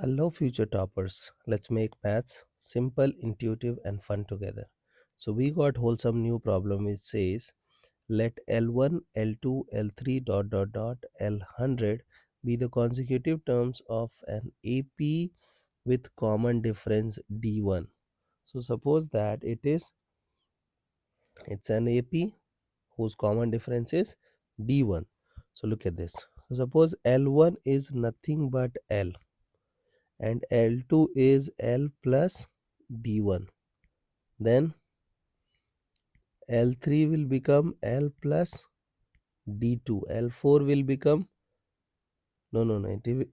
Hello, future toppers. Let's make maths simple, intuitive, and fun together. So, we got wholesome new problem which says let L1, L2, L3 L100 be the consecutive terms of an AP with common difference D1. So, suppose that it's an AP whose common difference is D1. So, look at this. So, suppose L1 is nothing but L and L2 is L plus D1. Then L3 will become L plus D2. L4 will become, no,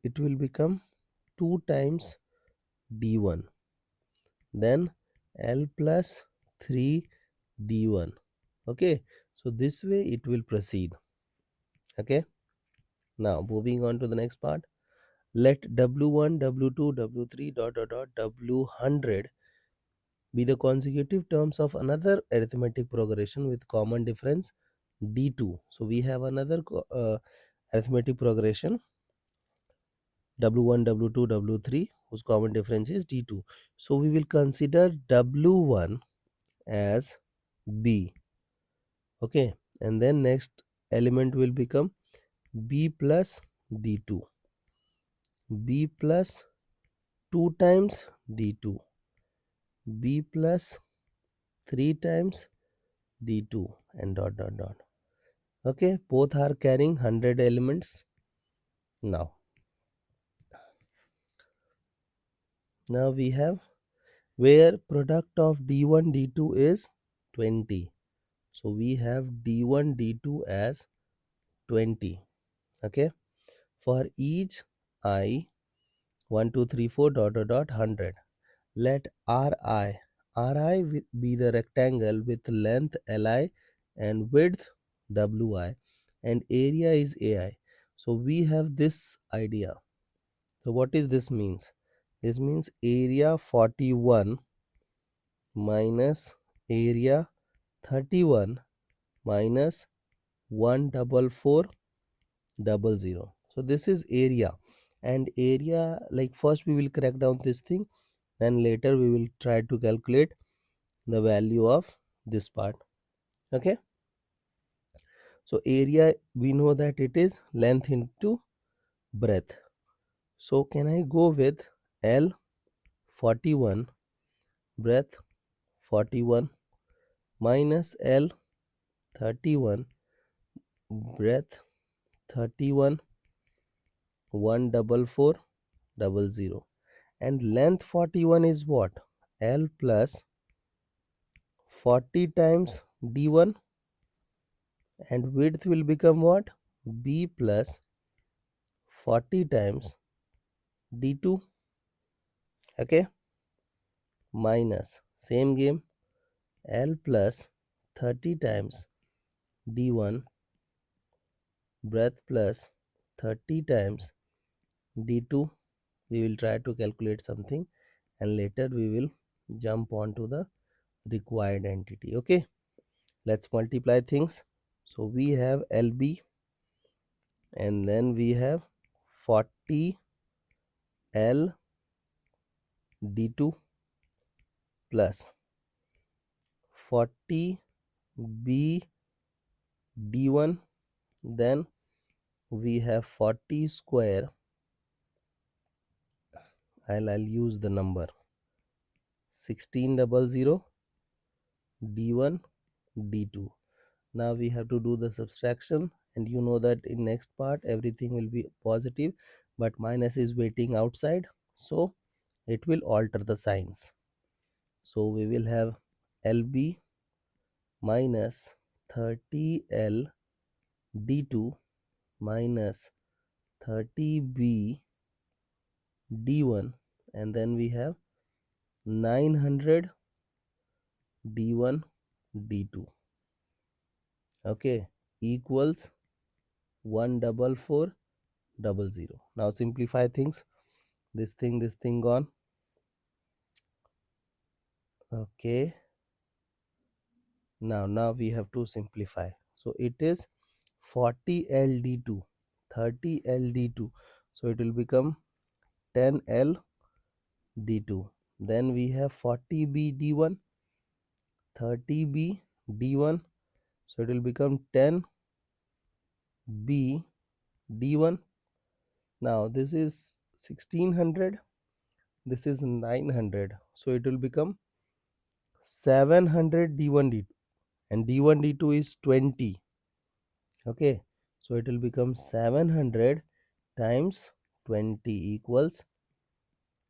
it will become 2 times D1. Then L plus 3 D1. Okay, so this way it will proceed. Okay, now moving on to the next part. Let W1, W2, W3 W100 be the consecutive terms of another arithmetic progression with common difference D2. So we have another arithmetic progression W1, W2, W3 whose common difference is D2. So we will consider W1 as B. Okay, and then next element will become B plus D2. B plus 2 times D2. B plus 3 times D2 and dot. Okay, both are carrying 100 elements. Now we have where product of d1 d2 is 20. So we have d1 d2 as 20. Okay, for each I 1 2 3 4 100, let ri be the rectangle with length li and width wi and area is ai. So we have this idea. So what is this means? This means area 41 minus area 31 minus 14400. So this is area, and area, like, first we will crack down this thing, then later we will try to calculate the value of this part. Okay, so area, we know that it is length into breadth. So can I go with L 41 breadth 41 minus L 31 breadth 31 14400, and length 41 is what? L plus 40 times d1, and width will become what? B plus 40 times d2. Okay, minus same game, L plus 30 times d1 breadth plus 30 times d2. We will try to calculate something, and later we will jump on to the required entity. Okay, let's multiply things. So we have lb, and then we have 40 l d2 plus 40 b d1. Then we have 40 square, I'll use the number 1600 d1 d2. Now we have to do the subtraction, and you know that in next part everything will be positive, but minus is waiting outside, so it will alter the signs. So we will have lb minus 30l d2 minus 30b d1, and then we have 900 d1 d2. Okay, equals 14400. Now simplify things. This thing gone. Okay, now we have to simplify. So it is 40 ld2 30 ld2, so it will become 10L d2. Then we have 40B d1, 30B d1. So it will become 10B d1. Now this is 1600, this is 900, so it will become 700 d1 d2, and d1 d2 is 20. Okay, so it will become 700 times 20 equals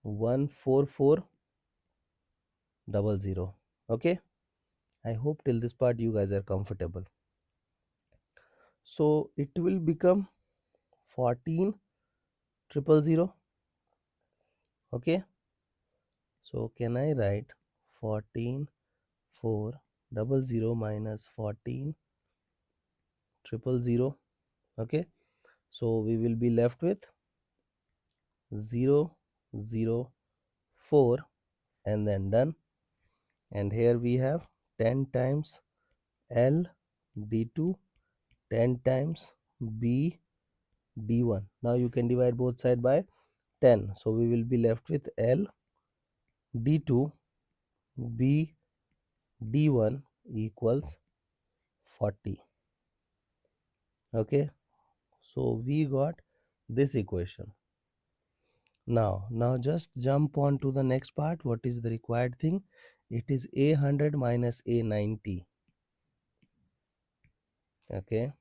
14400. Okay, I hope till this part you guys are comfortable. So it will become 14000. Okay, so can I write 14400 minus 14000? Okay, so we will be left with 004 and then done. And here we have 10 times L d2, 10 times B d1. Now you can divide both sides by 10, so we will be left with L d2 B d1 equals 40. Okay, so we got this equation. Now just jump on to the next part. What is the required thing? It is A100 minus A90. Okay,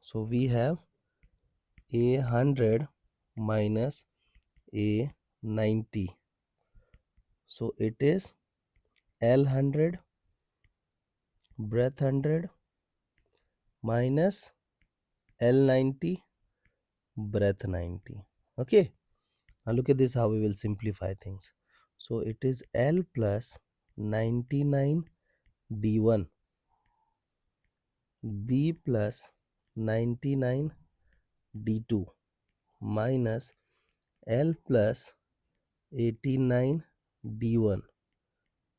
so we have A100 minus A90. So it is L100 breadth 100 minus L90 breadth 90. Okay, now look at this, how we will simplify things. So it is L plus 99 d1, B plus 99 d2 minus L plus 89 d1.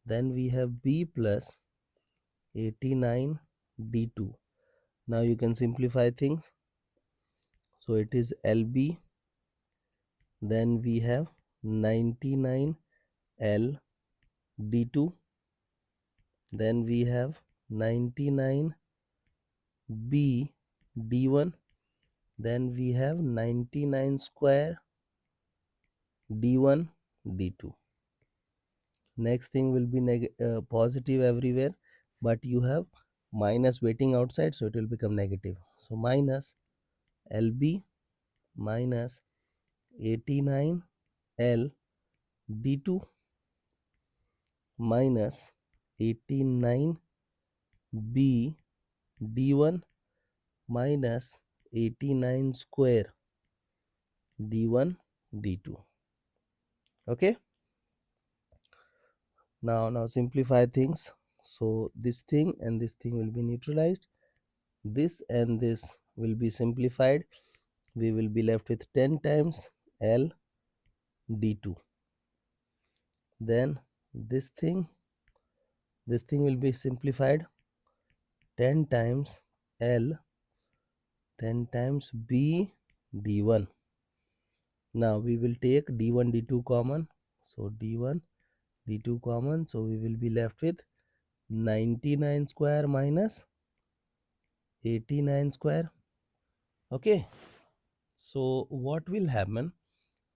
Then we have B plus 89 d2. Now you can simplify things. So it is LB, then we have 99 L d2, then we have 99 B d1, then we have 99 square d1 d2. Next thing will be positive everywhere, but you have minus waiting outside, so it will become negative. So minus LB minus 89 L d2 minus 89 B d1 minus 89 square d1 d2. Okay, now simplify things. So this thing and this thing will be neutralized, this and this will be simplified. We will be left with 10 times L d2. Then this thing will be simplified, 10 times L, 10 times B d1. Now we will take d1 d2 common, so d1 d2 common, so we will be left with 99 square minus 89 square. Okay, so what will happen,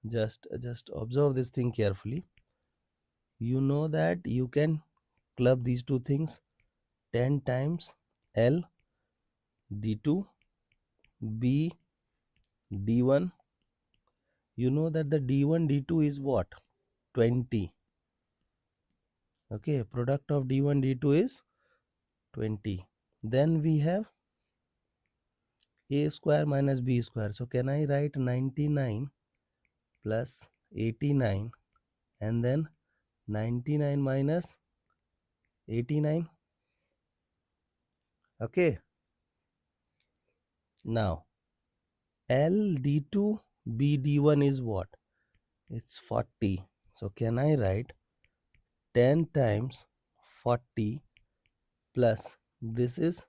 just observe this thing carefully. You know that you can club these two things, 10 times L d2 B d1. You know that the d1 d2 is what, 20. Okay, product of d1 d2 is 20. Then we have a square minus b square. So can I write 99 plus 89 and then 99 minus 89? Okay, now L d2 B d1 is what? It's 40. So can I write 10 times 40 plus this is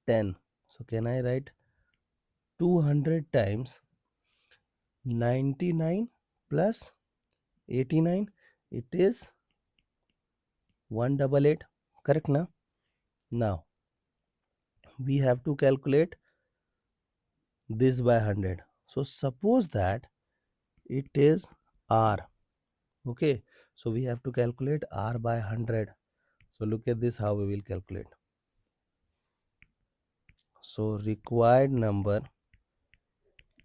10. So can I write 200 times 99 plus 89, it is 188, correct now? Now we have to calculate this by 100. So suppose that it is r. Okay, so we have to calculate r by 100. So look at this, how we will calculate. So required number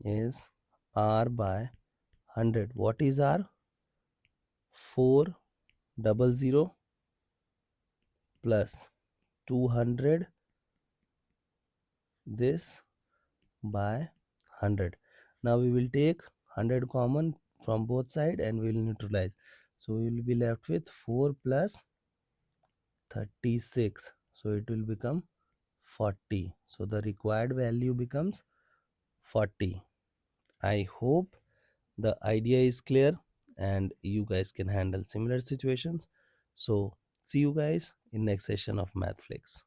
is r by 100. What is r? 400 plus 200, this by 100. Now we will take 100 common from both sides and we will neutralize. So we will be left with 4 plus 36. So it will become 40. So the required value becomes 40. I hope the idea is clear and you guys can handle similar situations. So see you guys in next session of Mathflix.